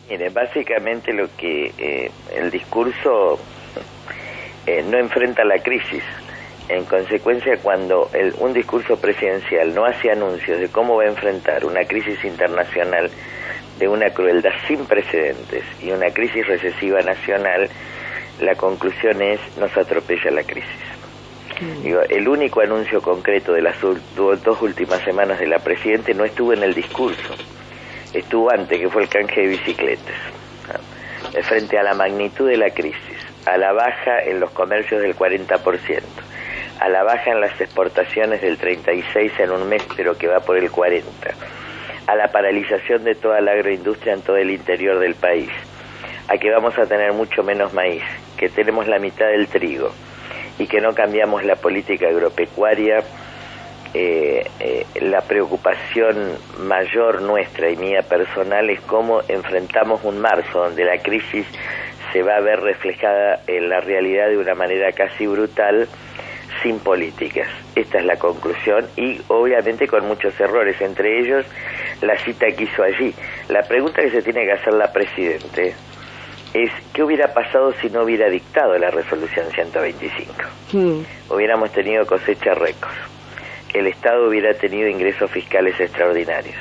Mire, básicamente lo que el discurso no enfrenta la crisis. En consecuencia, cuando un discurso presidencial no hace anuncios de cómo va a enfrentar una crisis internacional de una crueldad sin precedentes y una crisis recesiva nacional, la conclusión es: nos atropella la crisis. Digo, el único anuncio concreto de las dos últimas semanas de la Presidente no estuvo en el discurso, estuvo antes, que fue el canje de bicicletas. Frente a la magnitud de la crisis, a la baja en los comercios del 40%, a la baja en las exportaciones del 36% en un mes, pero que va por el 40%, a la paralización de toda la agroindustria en todo el interior del país, a que vamos a tener mucho menos maíz, que tenemos la mitad del trigo y que no cambiamos la política agropecuaria, la preocupación mayor nuestra y mía personal es cómo enfrentamos un marzo donde la crisis se va a ver reflejada en la realidad de una manera casi brutal, sin políticas. Esta es la conclusión, y obviamente con muchos errores, entre ellos la cita que hizo allí. La pregunta que se tiene que hacer la Presidente es: ¿qué hubiera pasado si no hubiera dictado la resolución 125? Hubiéramos tenido cosecha récord, el Estado hubiera tenido ingresos fiscales extraordinarios,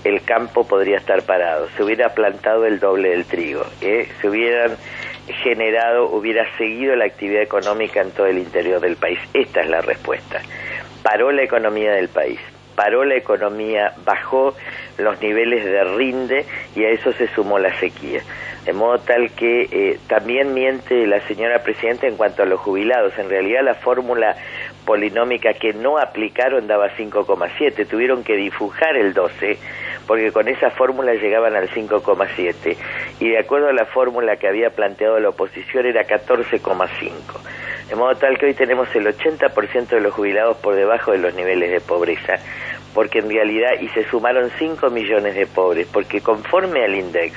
el campo podría estar parado, se hubiera plantado el doble del trigo, se hubieran generado, hubiera seguido la actividad económica en todo el interior del país. Esta es la respuesta. Paró la economía del país, paró la economía, bajó los niveles de rinde, y a eso se sumó la sequía. De modo tal que también miente la señora Presidenta en cuanto a los jubilados. En realidad la fórmula polinómica que no aplicaron daba 5,7, tuvieron que difujar el 12, porque con esa fórmula llegaban al 5,7, y de acuerdo a la fórmula que había planteado la oposición era 14,5. De modo tal que hoy tenemos el 80% de los jubilados por debajo de los niveles de pobreza, porque en realidad, y se sumaron 5 millones de pobres, porque conforme al INDEX,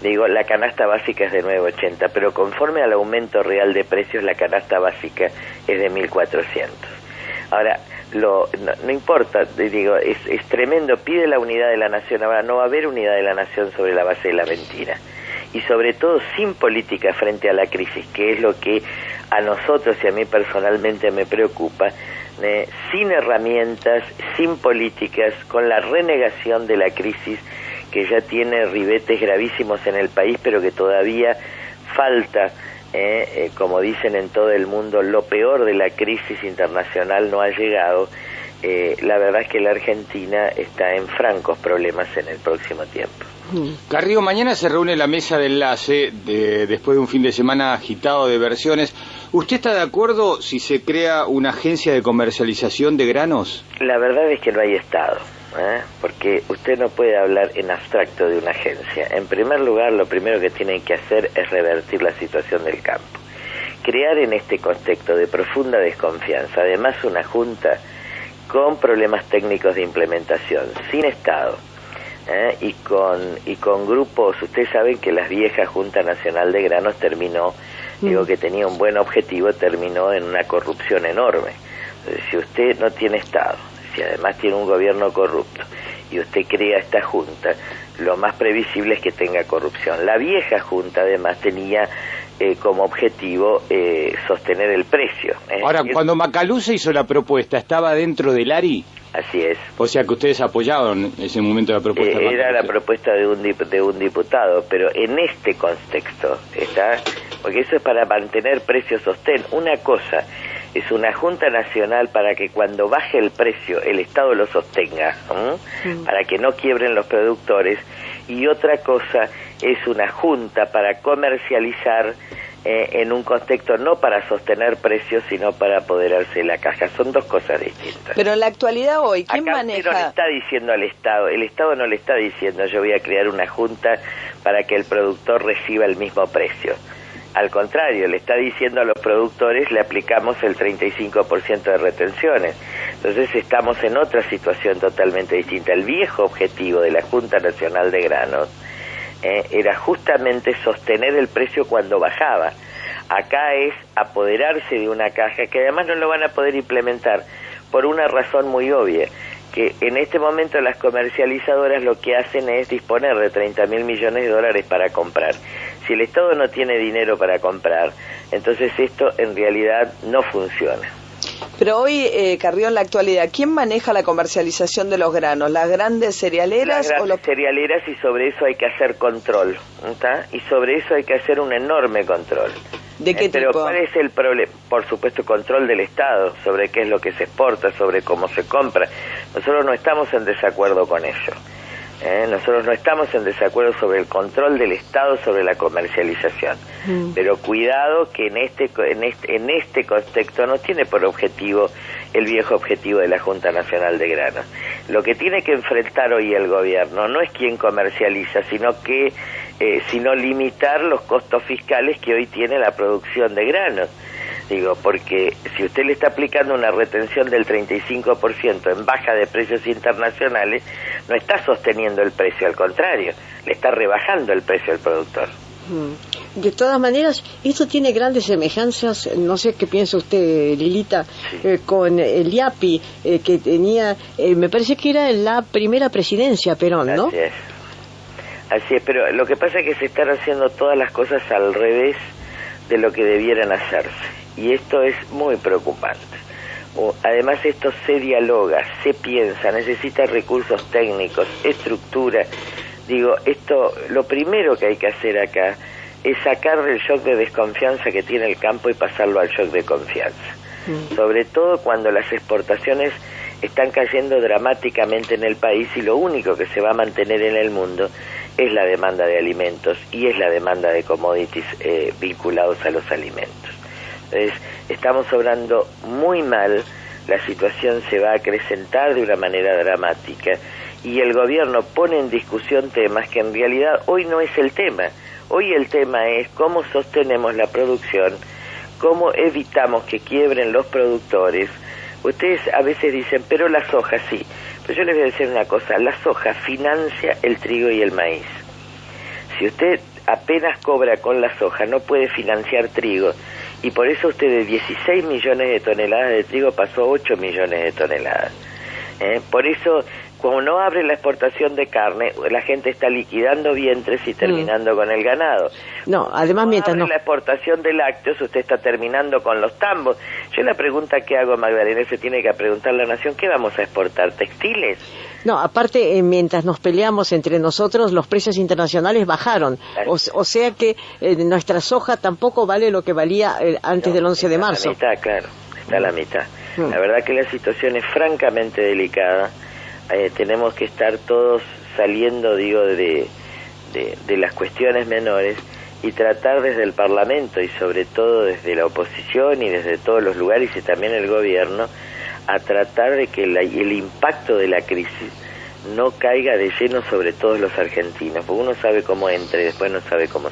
digo, la canasta básica es de 9,80, pero conforme al aumento real de precios, la canasta básica es de 1.400. Ahora, no importa, digo, es tremendo, pide la unidad de la nación. Ahora no va a haber unidad de la nación sobre la base de la mentira, y sobre todo sin política frente a la crisis, que es lo que a nosotros y a mí personalmente me preocupa, sin herramientas, sin políticas, con la renegación de la crisis, que ya tiene ribetes gravísimos en el país, pero que todavía falta, como dicen en todo el mundo, lo peor de la crisis internacional no ha llegado. La verdad es que la Argentina está en francos problemas en el próximo tiempo. Carrió, mañana se reúne la mesa de enlace después de un fin de semana agitado de versiones. ¿Usted está de acuerdo si se crea una agencia de comercialización de granos? La verdad es que no hay Estado, porque usted no puede hablar en abstracto de una agencia. En primer lugar, lo primero que tienen que hacer es revertir la situación del campo. Crear en este contexto de profunda desconfianza, además una junta con problemas técnicos de implementación, sin Estado, y con grupos. Ustedes saben que la vieja Junta Nacional de Granos terminó, digo que tenía un buen objetivo, terminó en una corrupción enorme. Entonces, si usted no tiene Estado, si además tiene un gobierno corrupto, y usted crea esta Junta, lo más previsible es que tenga corrupción. La vieja Junta además tenía como objetivo sostener el precio. Ahora, cuando Macaluza hizo la propuesta, ¿estaba dentro del ARI? Así es. O sea que ustedes apoyaron ese momento la propuesta. Era la propuesta de un diputado, pero en este contexto, ¿está? Porque eso es para mantener precios sostén. Una cosa es una Junta Nacional para que cuando baje el precio el Estado lo sostenga, para que no quiebren los productores, y otra cosa es una junta para comercializar en un contexto no para sostener precios, sino para apoderarse de la caja. Son dos cosas distintas. Pero en la actualidad hoy, ¿quién Acá maneja? Usted no le está diciendo al Estado, el Estado no le está diciendo: yo voy a crear una junta para que el productor reciba el mismo precio. Al contrario, le está diciendo a los productores: le aplicamos el 35% de retenciones. Entonces estamos en otra situación totalmente distinta. El viejo objetivo de la Junta Nacional de Granos era justamente sostener el precio cuando bajaba. Acá es apoderarse de una caja que además no lo van a poder implementar por una razón muy obvia, que en este momento las comercializadoras lo que hacen es disponer de 30.000 millones de dólares para comprar. Si el Estado no tiene dinero para comprar, entonces esto en realidad no funciona. Pero hoy, Carrió, en la actualidad, ¿quién maneja la comercialización de los granos? ¿Las grandes cerealeras? Las grandes cerealeras, y sobre eso hay que hacer control, ¿está? Y sobre eso hay que hacer un enorme control. ¿De qué Pero tipo? ¿cuál es el problema? Por supuesto, control del Estado, sobre qué es lo que se exporta, sobre cómo se compra. Nosotros no estamos en desacuerdo con ello. Nosotros no estamos en desacuerdo sobre el control del Estado sobre la comercialización, pero cuidado que en este contexto no tiene por objetivo el viejo objetivo de la Junta Nacional de Granos. Lo que tiene que enfrentar hoy el gobierno no es quién comercializa, sino limitar los costos fiscales que hoy tiene la producción de granos. Digo, porque si usted le está aplicando una retención del 35% en baja de precios internacionales, no está sosteniendo el precio, al contrario, le está rebajando el precio al productor. De todas maneras, esto tiene grandes semejanzas, no sé qué piensa usted, Lilita, sí, con el IAPI, que tenía, me parece que era la primera presidencia Perón, ¿no? Así es, pero lo que pasa es que se están haciendo todas las cosas al revés de lo que debieran hacerse. Y esto es muy preocupante. Además, esto se dialoga, se piensa, necesita recursos técnicos, estructura. Digo, lo primero que hay que hacer acá es sacar del shock de desconfianza que tiene el campo y pasarlo al shock de confianza. Sobre todo cuando las exportaciones están cayendo dramáticamente en el país y lo único que se va a mantener en el mundo es la demanda de alimentos y es la demanda de commodities vinculados a los alimentos. Entonces, estamos obrando muy mal, la situación se va a acrecentar de una manera dramática y el gobierno pone en discusión temas que en realidad hoy no es el tema. Hoy el tema es cómo sostenemos la producción, cómo evitamos que quiebren los productores. Ustedes a veces dicen, pero la soja sí. Pero yo les voy a decir una cosa, la soja financia el trigo y el maíz. Si usted apenas cobra con la soja, no puede financiar trigo. Y por eso usted de 16 millones de toneladas de trigo pasó a 8 millones de toneladas. Por eso, cuando no abre la exportación de carne, la gente está liquidando vientres y terminando con el ganado. No, además mientras abre la exportación de lácteos, usted está terminando con los tambos. Yo la pregunta que hago, Magdalena, se tiene que preguntar la nación, ¿qué vamos a exportar? ¿Textiles? No, aparte, mientras nos peleamos entre nosotros, los precios internacionales bajaron. O sea que nuestra soja tampoco vale lo que valía antes del 11 de marzo. Está a la mitad, claro, está a la mitad. La verdad que la situación es francamente delicada. Tenemos que estar todos saliendo, digo, de las cuestiones menores y tratar desde el Parlamento y sobre todo desde la oposición y desde todos los lugares y también el gobierno a tratar de que el impacto de la crisis no caiga de lleno sobre todos los argentinos, porque uno sabe cómo entra y después no sabe cómo